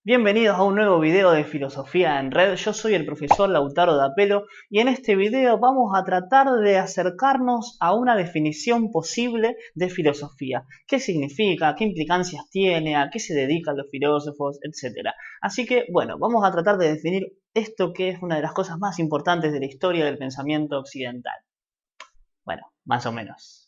Bienvenidos a un nuevo video de Filosofía en Red. Yo soy el profesor Lautaro D'Apelo y en este video vamos a tratar de acercarnos a una definición posible de filosofía. ¿Qué significa? ¿Qué implicancias tiene? ¿A qué se dedican los filósofos? Etcétera. Así que, bueno, vamos a tratar de definir esto que es una de las cosas más importantes de la historia del pensamiento occidental. Bueno, más o menos.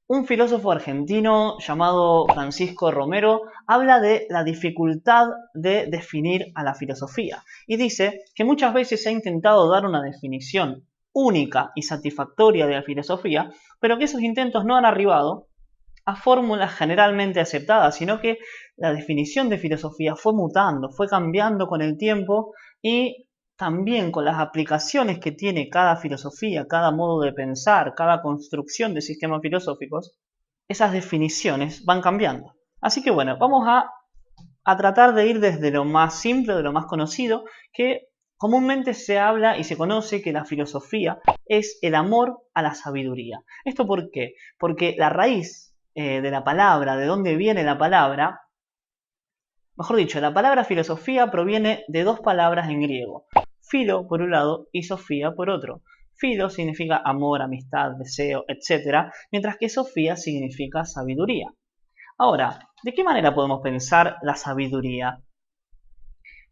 Un filósofo argentino llamado Francisco Romero habla de la dificultad de definir a la filosofía y dice que muchas veces se ha intentado dar una definición única y satisfactoria de la filosofía, pero que esos intentos no han arribado a fórmulas generalmente aceptadas, sino que la definición de filosofía fue mutando, fue cambiando con el tiempo y también con las aplicaciones que tiene cada filosofía, cada modo de pensar, cada construcción de sistemas filosóficos, esas definiciones van cambiando. Así que bueno, vamos a tratar de ir desde lo más simple, de lo más conocido, que comúnmente se habla y se conoce que la filosofía es el amor a la sabiduría. ¿Esto por qué? Porque la raíz de la palabra, de dónde viene la palabra, mejor dicho, la palabra filosofía proviene de dos palabras en griego. Filo por un lado y sofía por otro. Filo significa amor, amistad, deseo, etc., mientras que sofía significa sabiduría. Ahora, ¿de qué manera podemos pensar la sabiduría?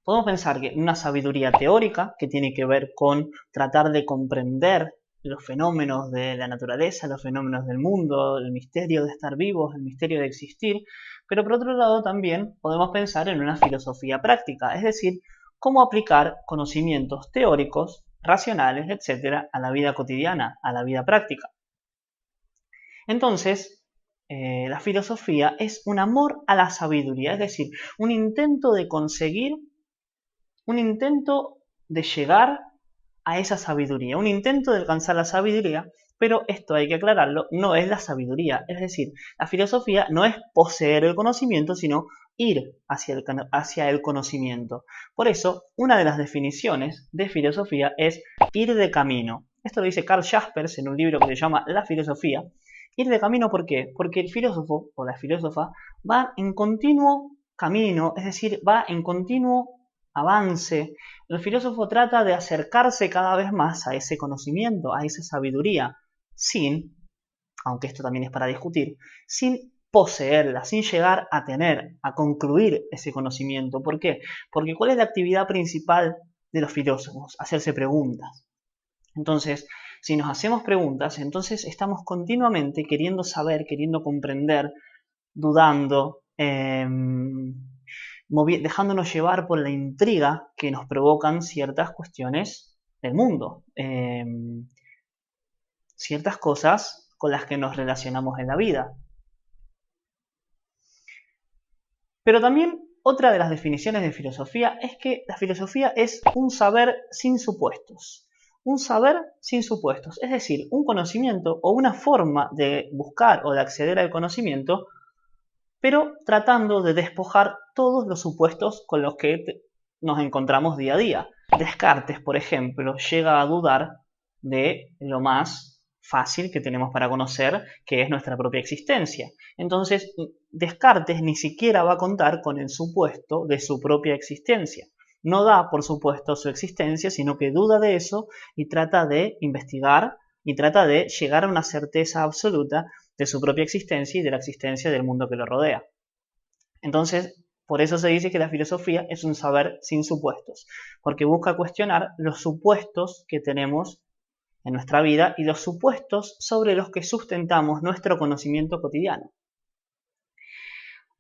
Podemos pensar que una sabiduría teórica, que tiene que ver con tratar de comprender los fenómenos de la naturaleza, los fenómenos del mundo, el misterio de estar vivos, el misterio de existir, pero por otro lado también podemos pensar en una filosofía práctica, es decir, cómo aplicar conocimientos teóricos, racionales, etc., a la vida cotidiana, a la vida práctica. Entonces, la filosofía es un amor a la sabiduría, es decir, un intento de conseguir, un intento de llegar a esa sabiduría, un intento de alcanzar la sabiduría, pero esto hay que aclararlo, no es la sabiduría, es decir, la filosofía no es poseer el conocimiento, sino ir hacia el conocimiento. Por eso, una de las definiciones de filosofía es ir de camino. Esto lo dice Karl Jaspers en un libro que se llama La filosofía. Ir de camino, ¿por qué? Porque el filósofo o la filósofa va en continuo camino, es decir, va en continuo avance. El filósofo trata de acercarse cada vez más a ese conocimiento, a esa sabiduría, sin, aunque esto también es para discutir, sin poseerla, sin llegar a tener, a concluir ese conocimiento. ¿Por qué? Porque ¿cuál es la actividad principal de los filósofos? Hacerse preguntas. Entonces, si nos hacemos preguntas, entonces estamos continuamente queriendo saber, queriendo comprender, dudando, dejándonos llevar por la intriga que nos provocan ciertas cuestiones del mundo, ciertas cosas con las que nos relacionamos en la vida. Pero también otra de las definiciones de filosofía es que la filosofía es un saber sin supuestos. Un saber sin supuestos, es decir, un conocimiento o una forma de buscar o de acceder al conocimiento, pero tratando de despojar todos los supuestos con los que nos encontramos día a día. Descartes, por ejemplo, llega a dudar de lo más fácil que tenemos para conocer, que es nuestra propia existencia. Entonces, Descartes ni siquiera va a contar con el supuesto de su propia existencia. No da por supuesto su existencia, sino que duda de eso y trata de investigar y trata de llegar a una certeza absoluta de su propia existencia y de la existencia del mundo que lo rodea. Entonces, por eso se dice que la filosofía es un saber sin supuestos, porque busca cuestionar los supuestos que tenemos en nuestra vida y los supuestos sobre los que sustentamos nuestro conocimiento cotidiano.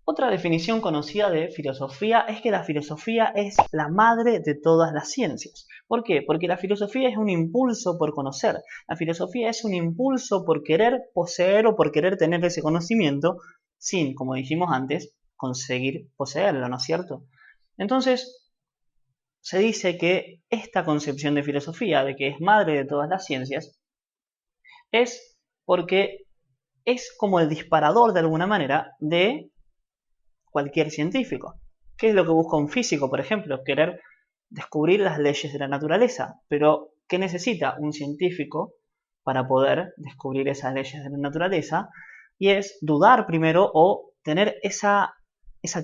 Otra definición conocida de filosofía es que la filosofía es la madre de todas las ciencias. ¿Por qué? Porque la filosofía es un impulso por conocer. La filosofía es un impulso por querer poseer o por querer tener ese conocimiento sin, como dijimos antes, conseguir poseerlo, ¿no es cierto? Entonces, se dice que esta concepción de filosofía, de que es madre de todas las ciencias, es porque es como el disparador de alguna manera de cualquier científico. ¿Qué es lo que busca un físico, por ejemplo? Querer descubrir las leyes de la naturaleza. Pero, ¿Qué necesita un científico para poder descubrir esas leyes de la naturaleza? Y es dudar primero o tener esa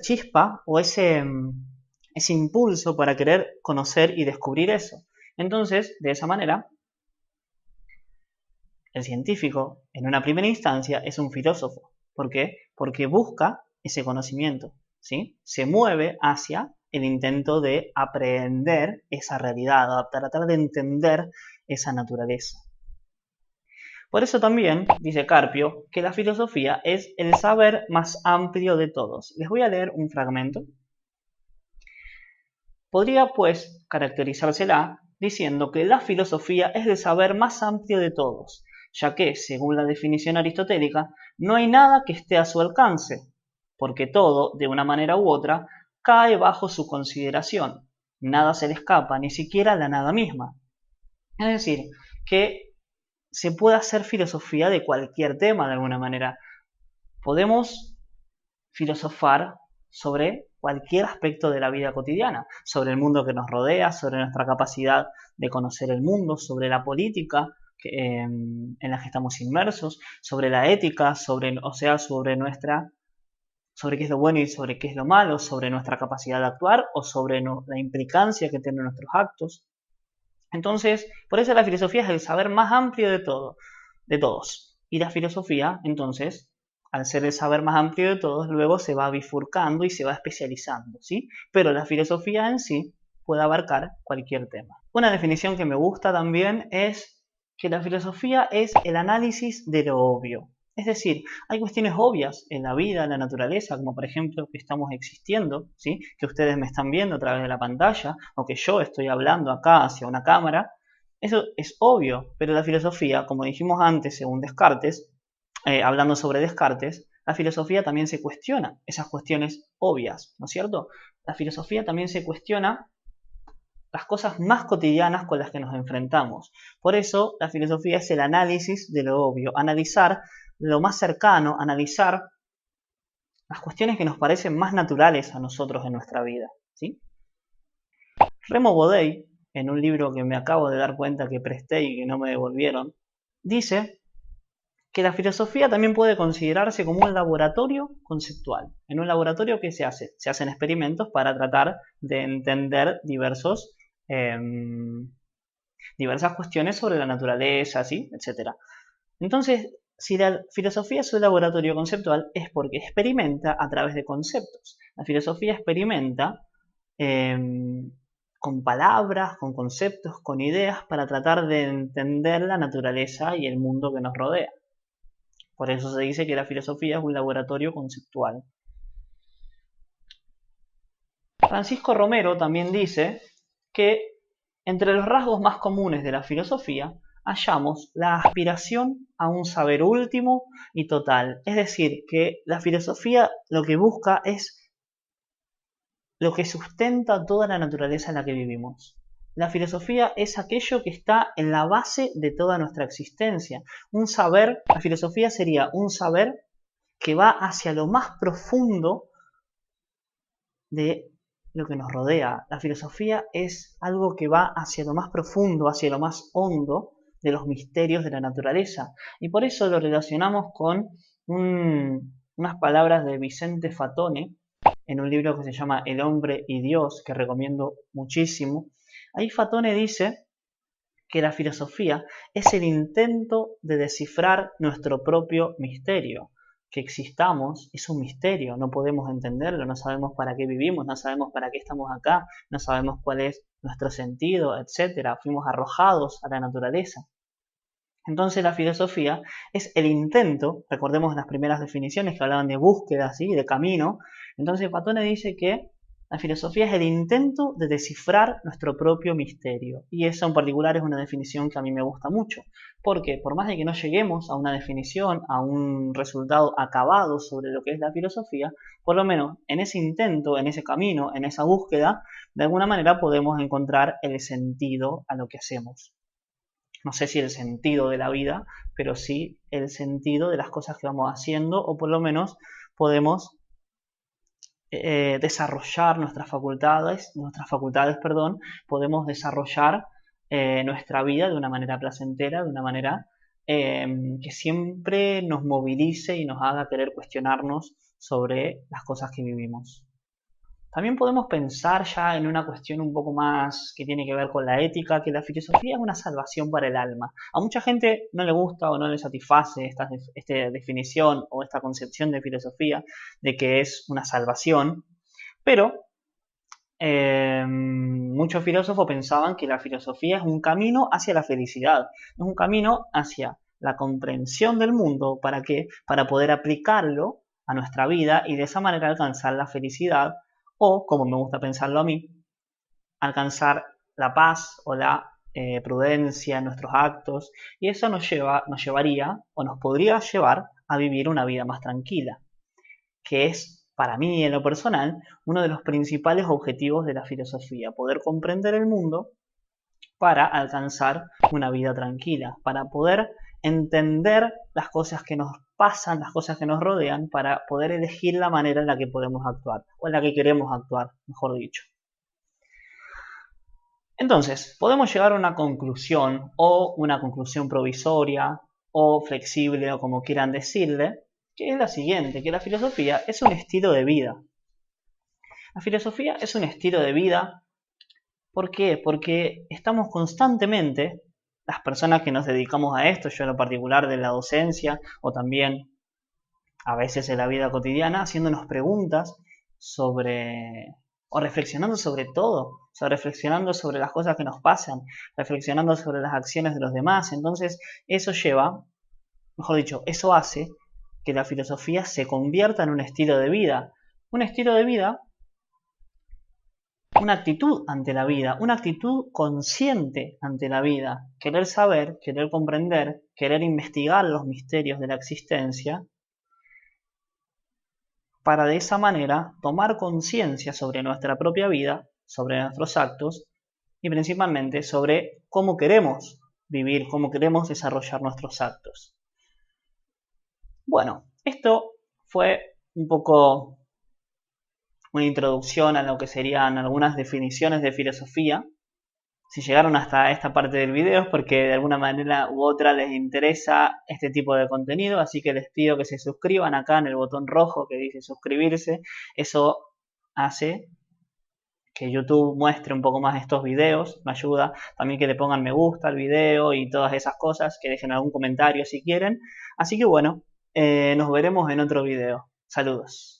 chispa o ese impulso para querer conocer y descubrir eso. Entonces, de esa manera, el científico, en una primera instancia, es un filósofo. ¿Por qué? Porque busca ese conocimiento, ¿sí? Se mueve hacia el intento de aprehender esa realidad, tratar de entender esa naturaleza. Por eso también, dice Carpio, que la filosofía es el saber más amplio de todos. Les voy a leer un fragmento. Podría, pues, caracterizársela diciendo que la filosofía es el saber más amplio de todos, ya que, según la definición aristotélica, no hay nada que esté a su alcance, porque todo, de una manera u otra, cae bajo su consideración. Nada se le escapa, ni siquiera la nada misma. Es decir, que se puede hacer filosofía de cualquier tema de alguna manera. Podemos filosofar sobre cualquier aspecto de la vida cotidiana, sobre el mundo que nos rodea, sobre nuestra capacidad de conocer el mundo, sobre la política en la que estamos inmersos, sobre la ética, sobre qué es lo bueno y sobre qué es lo malo, sobre nuestra capacidad de actuar o sobre la implicancia que tienen nuestros actos. Entonces, por eso la filosofía es el saber más amplio de todos. Y la filosofía, entonces, al ser el saber más amplio de todos, luego se va bifurcando y se va especializando, ¿sí? Pero la filosofía en sí puede abarcar cualquier tema. Una definición que me gusta también es que la filosofía es el análisis de lo obvio. Es decir, hay cuestiones obvias en la vida, en la naturaleza, como por ejemplo que estamos existiendo, ¿sí? Que ustedes me están viendo a través de la pantalla, o que yo estoy hablando acá hacia una cámara. Eso es obvio, pero la filosofía, como dijimos antes, según Descartes, hablando sobre Descartes, la filosofía también se cuestiona esas cuestiones obvias, ¿no es cierto? La filosofía también se cuestiona las cosas más cotidianas con las que nos enfrentamos. Por eso, la filosofía es el análisis de lo obvio, analizar lo más cercano, analizar las cuestiones que nos parecen más naturales a nosotros en nuestra vida, ¿sí? Remo Bodey, en un libro que me acabo de dar cuenta que presté y que no me devolvieron, dice que la filosofía también puede considerarse como un laboratorio conceptual. En un laboratorio, ¿qué se hace? Se hacen experimentos para tratar de entender diversas cuestiones sobre la naturaleza, ¿sí? Etcétera. Entonces, si la filosofía es un laboratorio conceptual, es porque experimenta a través de conceptos. La filosofía experimenta con palabras, con conceptos, con ideas, para tratar de entender la naturaleza y el mundo que nos rodea. Por eso se dice que la filosofía es un laboratorio conceptual. Francisco Romero también dice que entre los rasgos más comunes de la filosofía hallamos la aspiración a un saber último y total. Es decir, que la filosofía lo que busca es lo que sustenta toda la naturaleza en la que vivimos. La filosofía es aquello que está en la base de toda nuestra existencia. Un saber, la filosofía sería un saber que va hacia lo más profundo de lo que nos rodea. La filosofía es algo que va hacia lo más profundo, hacia lo más hondo de los misterios de la naturaleza. Y por eso lo relacionamos con unas palabras de Vicente Fatone en un libro que se llama El hombre y Dios, que recomiendo muchísimo. Ahí Fatone dice que la filosofía es el intento de descifrar nuestro propio misterio. Que existamos es un misterio, no podemos entenderlo, no sabemos para qué vivimos, no sabemos para qué estamos acá, no sabemos cuál es nuestro sentido, etc. Fuimos arrojados a la naturaleza. Entonces la filosofía es el intento, recordemos las primeras definiciones que hablaban de búsqueda, ¿sí? De camino. Entonces Fatone dice que la filosofía es el intento de descifrar nuestro propio misterio. Y eso en particular es una definición que a mí me gusta mucho. Porque por más de que no lleguemos a una definición, a un resultado acabado sobre lo que es la filosofía, por lo menos en ese intento, en ese camino, en esa búsqueda, de alguna manera podemos encontrar el sentido a lo que hacemos. No sé si el sentido de la vida, pero sí el sentido de las cosas que vamos haciendo, o por lo menos podemos desarrollar nuestras facultades, podemos desarrollar nuestra vida de una manera placentera, de una manera que siempre nos movilice y nos haga querer cuestionarnos sobre las cosas que vivimos. También podemos pensar ya en una cuestión un poco más que tiene que ver con la ética, que la filosofía es una salvación para el alma. A mucha gente no le gusta o no le satisface esta definición o esta concepción de filosofía de que es una salvación, pero muchos filósofos pensaban que la filosofía es un camino hacia la felicidad, es un camino hacia la comprensión del mundo. ¿Para qué? Para poder aplicarlo a nuestra vida y de esa manera alcanzar la felicidad o, como me gusta pensarlo a mí, alcanzar la paz o la prudencia en nuestros actos, y eso nos llevaría o nos podría llevar a vivir una vida más tranquila, que es para mí, en lo personal, uno de los principales objetivos de la filosofía, poder comprender el mundo para alcanzar una vida tranquila, para poder entender las cosas que nos pasan, las cosas que nos rodean, para poder elegir la manera en la que podemos actuar, o en la que queremos actuar, mejor dicho. Entonces, podemos llegar a una conclusión, o una conclusión provisoria, o flexible, o como quieran decirle, que es la siguiente, que la filosofía es un estilo de vida. La filosofía es un estilo de vida, ¿por qué? Porque estamos constantemente, las personas que nos dedicamos a esto, yo en lo particular de la docencia, o también a veces en la vida cotidiana, haciéndonos preguntas sobre, o reflexionando sobre todo, o sea, reflexionando sobre las cosas que nos pasan, reflexionando sobre las acciones de los demás. Entonces, eso lleva, mejor dicho, eso hace que la filosofía se convierta en un estilo de vida. Un estilo de vida, una actitud ante la vida, una actitud consciente ante la vida. Querer saber, querer comprender, querer investigar los misterios de la existencia, para de esa manera tomar conciencia sobre nuestra propia vida, sobre nuestros actos y principalmente sobre cómo queremos vivir, cómo queremos desarrollar nuestros actos. Bueno, esto fue un poco una introducción a lo que serían algunas definiciones de filosofía. Si llegaron hasta esta parte del video es porque de alguna manera u otra les interesa este tipo de contenido, así que les pido que se suscriban acá en el botón rojo que dice suscribirse. Eso hace que YouTube muestre un poco más estos videos, me ayuda. También que le pongan me gusta al video y todas esas cosas, que dejen algún comentario si quieren. Así que bueno, nos veremos en otro video. Saludos.